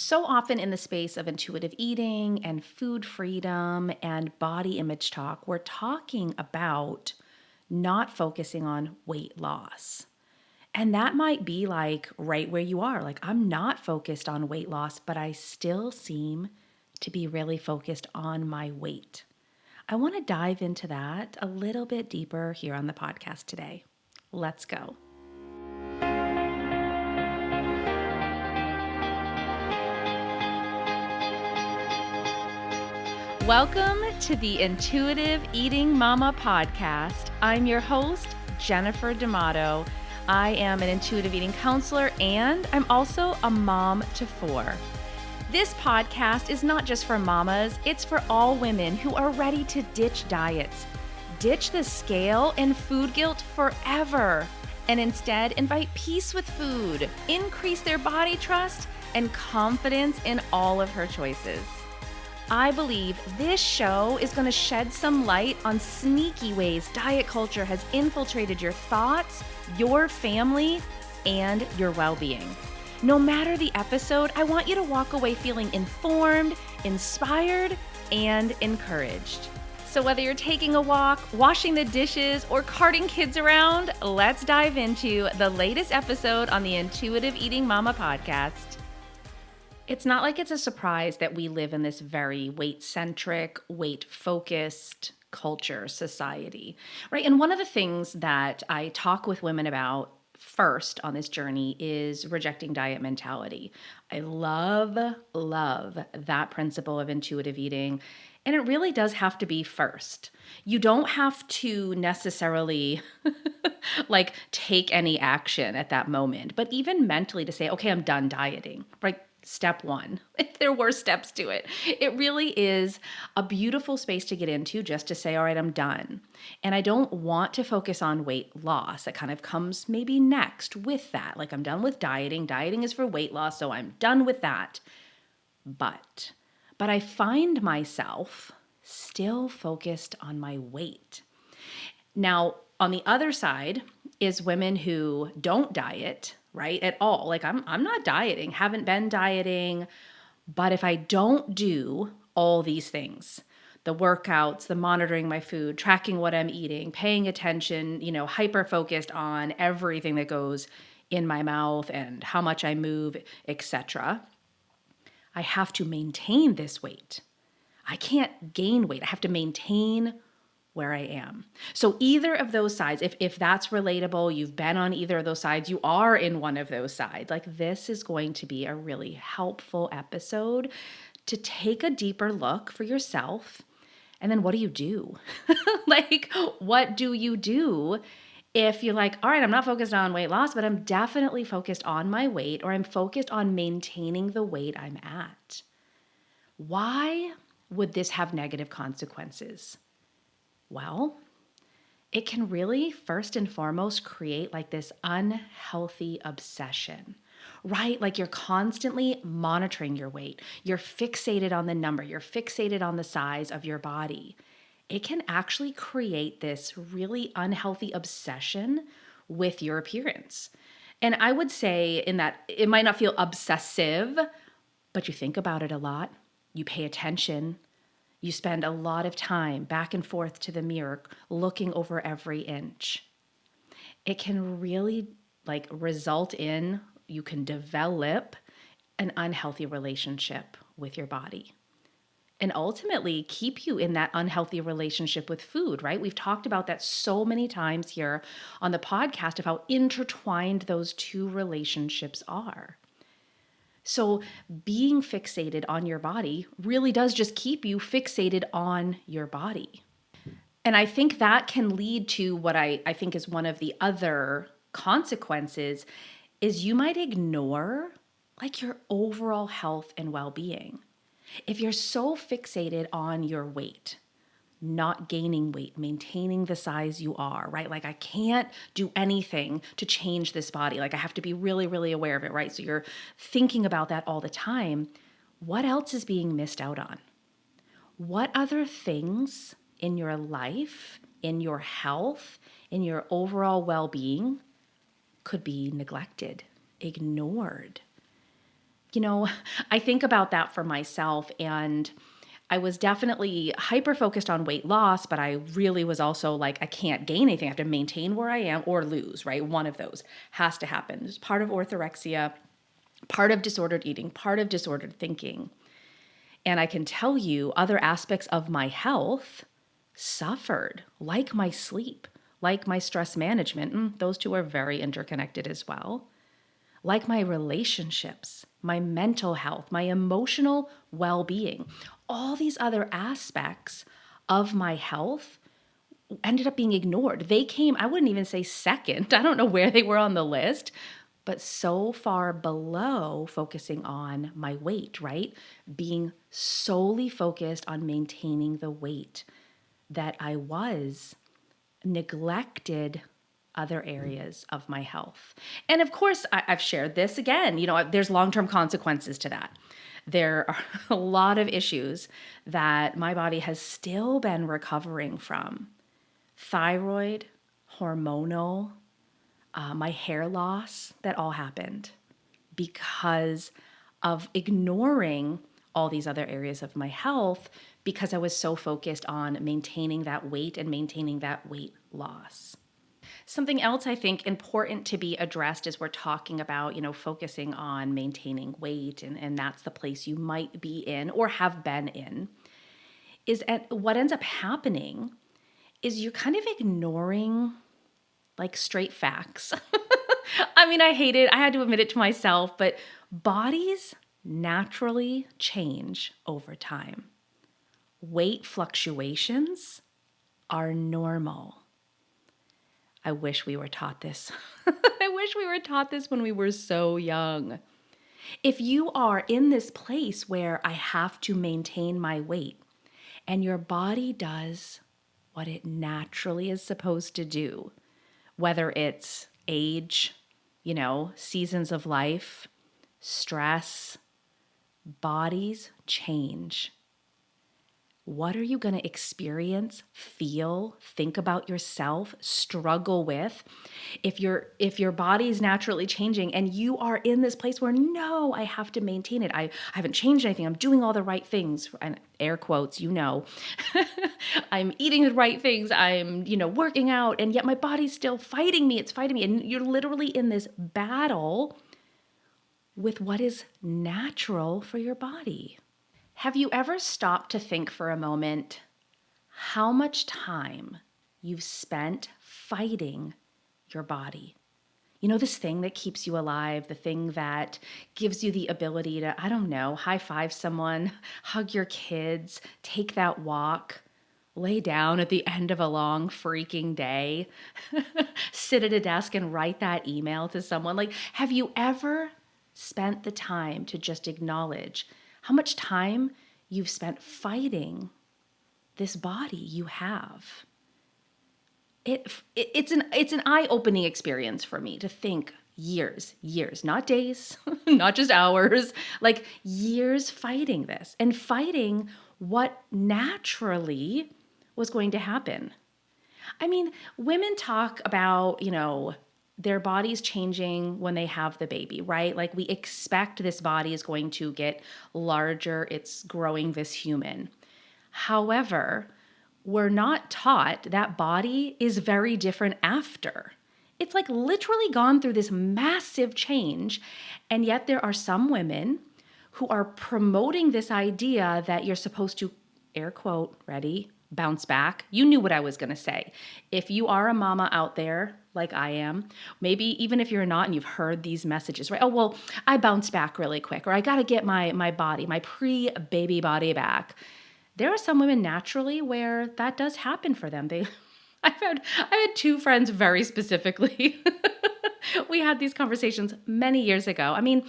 So often in the space of intuitive eating and food freedom and body image talk, we're talking about not focusing on weight loss. And that might be like right where you are. Like, I'm not focused on weight loss, but I still seem to be really focused on my weight. I want to dive into that a little bit deeper here on the podcast today. Let's go. Welcome to the Intuitive Eating Mama podcast. I'm your host, Jennifer D'Amato. I am an intuitive eating counselor and I'm also a mom to four. This podcast is not just for mamas, it's for all women who are ready to ditch diets, ditch the scale and food guilt forever, and instead invite peace with food, increase their body trust, and confidence in all of her choices. I believe this show is going to shed some light on sneaky ways diet culture has infiltrated your thoughts, your family, and your well-being. No matter the episode, I want you to walk away feeling informed, inspired, and encouraged. So whether you're taking a walk, washing the dishes, or carting kids around, let's dive into the latest episode on the Intuitive Eating Mama podcast. It's not like it's a surprise that we live in this very weight-centric, weight-focused culture, society, right? And one of the things that I talk with women about first on this journey is rejecting diet mentality. I love that principle of intuitive eating. And it really does have to be first. You don't have to necessarily like take any action at that moment, but even mentally to say, okay, I'm done dieting, right? Step one, if there were steps to it. It really is a beautiful space to get into just to say, all right, I'm done. And I don't want to focus on weight loss. That kind of comes maybe next with that. Like, I'm done with dieting. Dieting is for weight loss, so I'm done with that. But I find myself still focused on my weight. Now, on the other side is women who don't diet, right, at all. Like, I'm not dieting, haven't been dieting, but if I don't do all these things, the workouts, the monitoring my food, tracking what I'm eating, paying attention, hyper focused on everything that goes in my mouth and how much I move, etc., I have to maintain this weight. I can't gain weight. I have to maintain where I am. So either of those sides, if that's relatable, you've been on either of those sides, you are in one of those sides, like, this is going to be a really helpful episode to take a deeper look for yourself. And then what do you do? Like, what do you do if you're like, all right, I'm not focused on weight loss, but I'm definitely focused on my weight, or I'm focused on maintaining the weight I'm at? Why would this have negative consequences? Well, it can really, first and foremost, create like this unhealthy obsession, right? Like, you're constantly monitoring your weight. You're fixated on the number. You're fixated on the size of your body. It can actually create this really unhealthy obsession with your appearance. And I would say in that it might not feel obsessive, but you think about it a lot. You pay attention. You spend a lot of time back and forth to the mirror, looking over every inch. It can really result in, you can develop an unhealthy relationship with your body and ultimately keep you in that unhealthy relationship with food, right? We've talked about that so many times here on the podcast of how intertwined those two relationships are. So being fixated on your body really does just keep you fixated on your body. And I think that can lead to what I think is one of the other consequences is you might ignore like your overall health and well-being. If you're so fixated on your weight, not gaining weight, maintaining the size you are, right? Like, I can't do anything to change this body. Like, I have to be really, really aware of it, right? So you're thinking about that all the time. What else is being missed out on? What other things in your life, in your health, in your overall well-being could be neglected, ignored? You know, I think about that for myself, and I was definitely hyper focused on weight loss, but I really was also like, I can't gain anything. I have to maintain where I am or lose, right? One of those has to happen. It's part of orthorexia, part of disordered eating, part of disordered thinking. And I can tell you other aspects of my health suffered, like my sleep, like my stress management. Those two are very interconnected as well. Like my relationships, my mental health, my emotional well being. All these other aspects of my health ended up being ignored. They came, I wouldn't even say second. I don't know where they were on the list, but so far below focusing on my weight, right? Being solely focused on maintaining the weight that I was neglected other areas of my health. And of course, I've shared this again, there's long-term consequences to that. There are a lot of issues that my body has still been recovering from. Thyroid, hormonal, my hair loss, that all happened because of ignoring all these other areas of my health because I was so focused on maintaining that weight and maintaining that weight loss. Something else I think important to be addressed as we're talking about, focusing on maintaining weight, and that's the place you might be in or have been in, is what ends up happening is you're kind of ignoring like straight facts. I mean, I hate it. I had to admit it to myself, but bodies naturally change over time. Weight fluctuations are normal. I wish we were taught this. I wish we were taught this when we were so young. If you are in this place where I have to maintain my weight and your body does what it naturally is supposed to do, whether it's age, seasons of life, stress, bodies change. What are you going to experience, feel, think about yourself, struggle with if your body is naturally changing and you are in this place where no, I have to maintain it. I haven't changed anything. I'm doing all the right things, and air quotes, I'm eating the right things. I'm, working out, and yet my body's still fighting me. It's fighting me, and you're literally in this battle with what is natural for your body. Have you ever stopped to think for a moment how much time you've spent fighting your body? This thing that keeps you alive, the thing that gives you the ability to, I don't know, high five someone, hug your kids, take that walk, lay down at the end of a long freaking day, sit at a desk and write that email to someone. Like, have you ever spent the time to just acknowledge how much time you've spent fighting this body you have? It's an eye-opening experience for me to think years, not days, not just hours, like years fighting this and fighting what naturally was going to happen. I mean, women talk about, their bodies changing when they have the baby, right? Like we expect this body is going to get larger, it's growing this human. However, we're not taught that body is very different after. It's like literally gone through this massive change, and yet there are some women who are promoting this idea that you're supposed to, air quote, ready, bounce back. You knew what I was going to say. If you are a mama out there like I am, maybe even if you're not and you've heard these messages, right? Oh, well, I bounced back really quick, or I got to get my body, my pre-baby body back. There are some women naturally where that does happen for them. I had two friends very specifically. We had these conversations many years ago. I mean,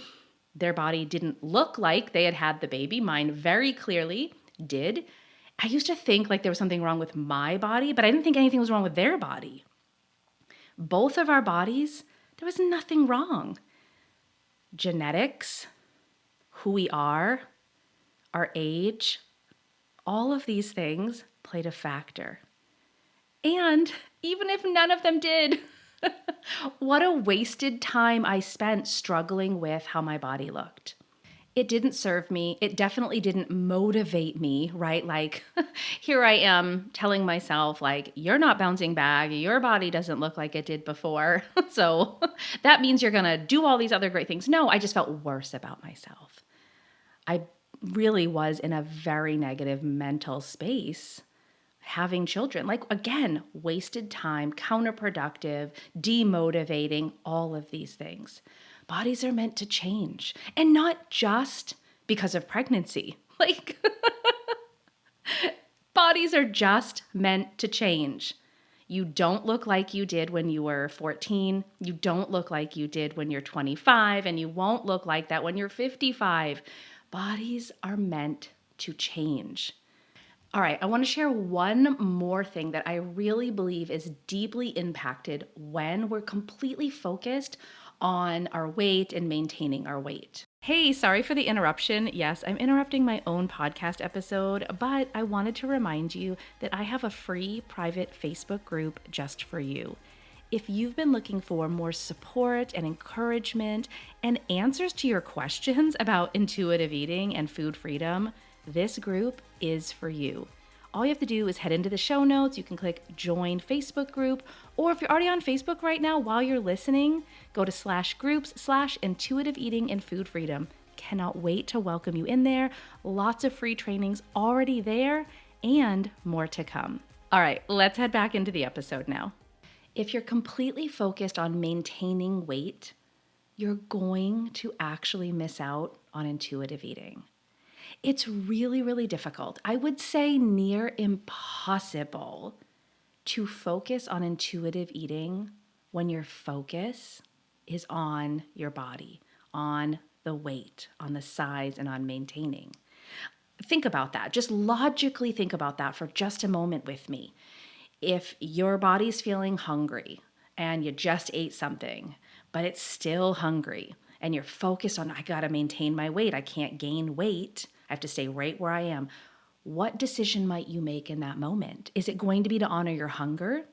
their body didn't look like they had had the baby. Mine very clearly did. I used to think like there was something wrong with my body, but I didn't think anything was wrong with their body. Both of our bodies, there was nothing wrong. Genetics, who we are, our age, all of these things played a factor. And even if none of them did, what a wasted time I spent struggling with how my body looked. It didn't serve me. It definitely didn't motivate me, right? Like here I am telling myself like you're not bouncing back. Your body doesn't look like it did before. So that means you're going to do all these other great things. No, I just felt worse about myself. I really was in a very negative mental space having children. Like again, wasted time, counterproductive, demotivating, all of these things. Bodies are meant to change, and not just because of pregnancy. Like bodies are just meant to change. You don't look like you did when you were 14. You don't look like you did when you're 25, and you won't look like that when you're 55. Bodies are meant to change. All right, I want to share one more thing that I really believe is deeply impacted when we're completely focused on our weight and maintaining our weight. Hey, sorry for the interruption. Yes, I'm interrupting my own podcast episode, but I wanted to remind you that I have a free private Facebook group just for you. If you've been looking for more support and encouragement and answers to your questions about intuitive eating and food freedom, this group is for you. All you have to do is head into the show notes. You can click join Facebook group, or if you're already on Facebook right now while you're listening, go to /groups/intuitive eating and food freedom. Cannot wait to welcome you in there. Lots of free trainings already there and more to come. All right, let's head back into the episode now. If you're completely focused on maintaining weight, you're going to actually miss out on intuitive eating. It's really, really difficult. I would say near impossible to focus on intuitive eating when your focus is on your body, on the weight, on the size, and on maintaining. Think about that. Just logically think about that for just a moment with me. If your body's feeling hungry and you just ate something, but it's still hungry and you're focused on, I gotta maintain my weight, I can't gain weight, I have to stay right where I am. What decision might you make in that moment? Is it going to be to honor your hunger,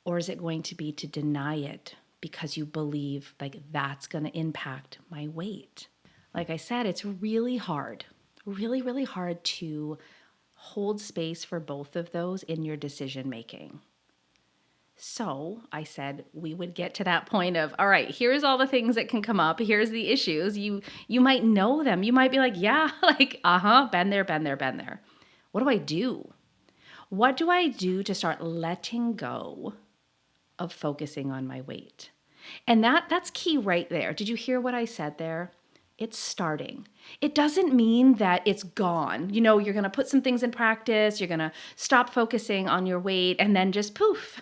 or is it going to be to deny it because you believe like that's going to impact my weight? Like I said, it's really hard, really, really hard to hold space for both of those in your decision making. So I said we would get to that point of, all right, here's all the things that can come up. Here's the issues. You might know them. You might be like, yeah, like, been there. What do I do? What do I do to start letting go of focusing on my weight? And that's key right there. Did you hear what I said there? It's starting. It doesn't mean that it's gone. You know, you're going to put some things in practice. You're going to stop focusing on your weight and then just poof,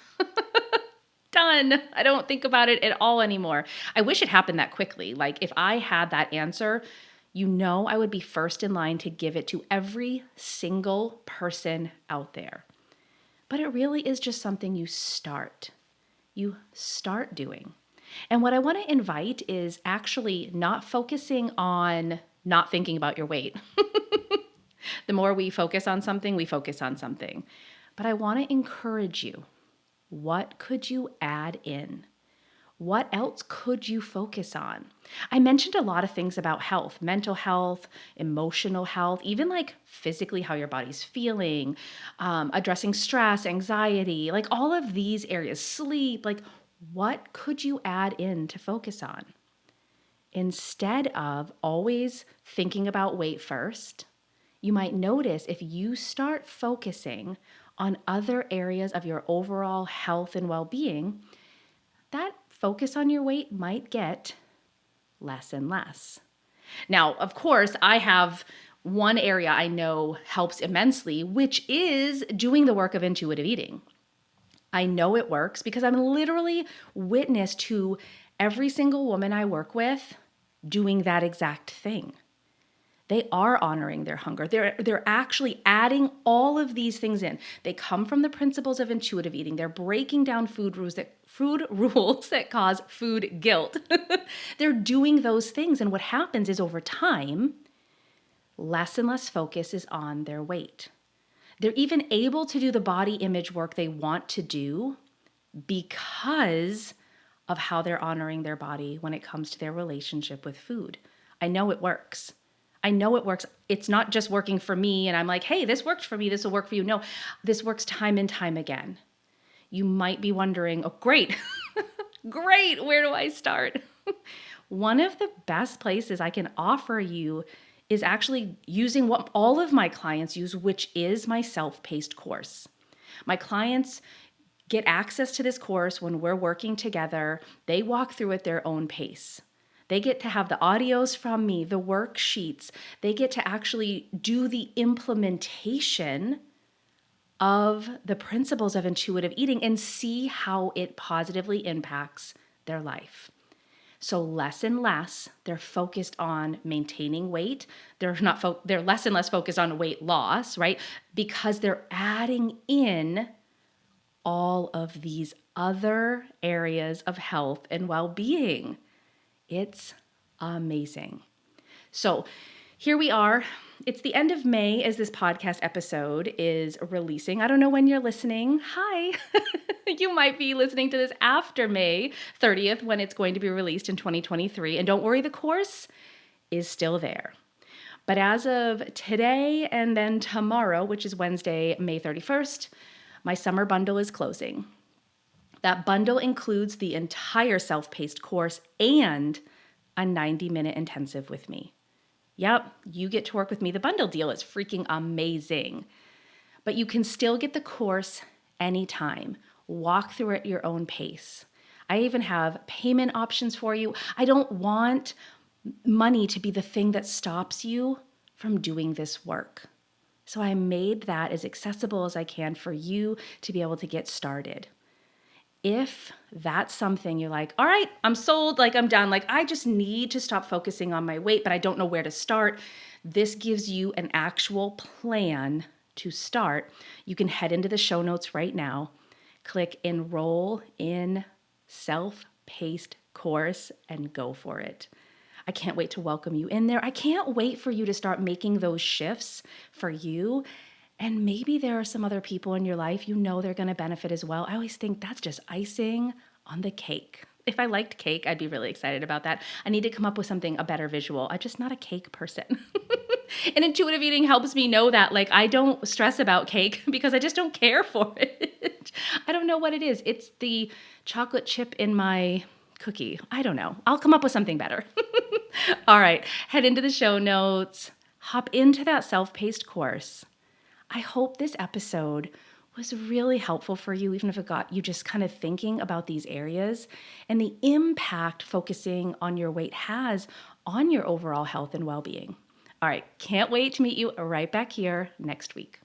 done. I don't think about it at all anymore. I wish it happened that quickly. Like if I had that answer, you know, I would be first in line to give it to every single person out there. But it really is just something you start doing. And what I want to invite is actually not focusing on not thinking about your weight. The more we focus on something, we focus on something. But I want to encourage you. What could you add in? What else could you focus on? I mentioned a lot of things about health, mental health, emotional health, even like physically how your body's feeling, addressing stress, anxiety, like all of these areas, sleep, like what could you add in to focus on? Instead of always thinking about weight first, you might notice if you start focusing on other areas of your overall health and well-being, that focus on your weight might get less and less. Now, of course, I have one area I know helps immensely, which is doing the work of intuitive eating. I know it works because I'm literally witness to every single woman I work with doing that exact thing. They are honoring their hunger. They're actually adding all of these things in. They come from the principles of intuitive eating. They're breaking down food rules that cause food guilt. They're doing those things. And what happens is over time, less and less focus is on their weight. They're even able to do the body image work they want to do because of how they're honoring their body when it comes to their relationship with food. I know it works. I know it works. It's not just working for me and I'm like, hey, this worked for me. This will work for you. No, this works time and time again. You might be wondering, oh, great, great. Where do I start? One of the best places I can offer you is actually using what all of my clients use, which is my self-paced course. My clients get access to this course when we're working together. They walk through at their own pace. They get to have the audios from me, the worksheets. They get to actually do the implementation of the principles of intuitive eating and see how it positively impacts their life. So less and less, they're focused on maintaining weight. They're less and less focused on weight loss, right? Because they're adding in all of these other areas of health and well-being. It's amazing. So here we are. It's the end of May as this podcast episode is releasing. I don't know when you're listening. Hi. You might be listening to this after May 30th when it's going to be released in 2023. And don't worry, the course is still there. But as of today and then tomorrow, which is Wednesday, May 31st, my summer bundle is closing. That bundle includes the entire self-paced course and a 90-minute intensive with me. Yep, you get to work with me. The bundle deal is freaking amazing. But you can still get the course anytime. Walk through it at your own pace. I even have payment options for you. I don't want money to be the thing that stops you from doing this work. So I made that as accessible as I can for you to be able to get started. If that's something you're like, all right, I'm sold, like I'm done, like I just need to stop focusing on my weight, but I don't know where to start. This gives you an actual plan to start. You can head into the show notes right now, click enroll in self-paced course and go for it. I can't wait to welcome you in there. I can't wait for you to start making those shifts for you. And maybe there are some other people in your life you know they're going to benefit as well. I always think that's just icing on the cake. If I liked cake, I'd be really excited about that. I need to come up with a better visual. I'm just not a cake person. And intuitive eating helps me know that. Like, I don't stress about cake because I just don't care for it. I don't know what it is. It's the chocolate chip in my cookie. I don't know. I'll come up with something better. All right, head into the show notes. Hop into that self-paced course. I hope this episode was really helpful for you, even if it got you just kind of thinking about these areas and the impact focusing on your weight has on your overall health and well-being. All right, can't wait to meet you right back here next week.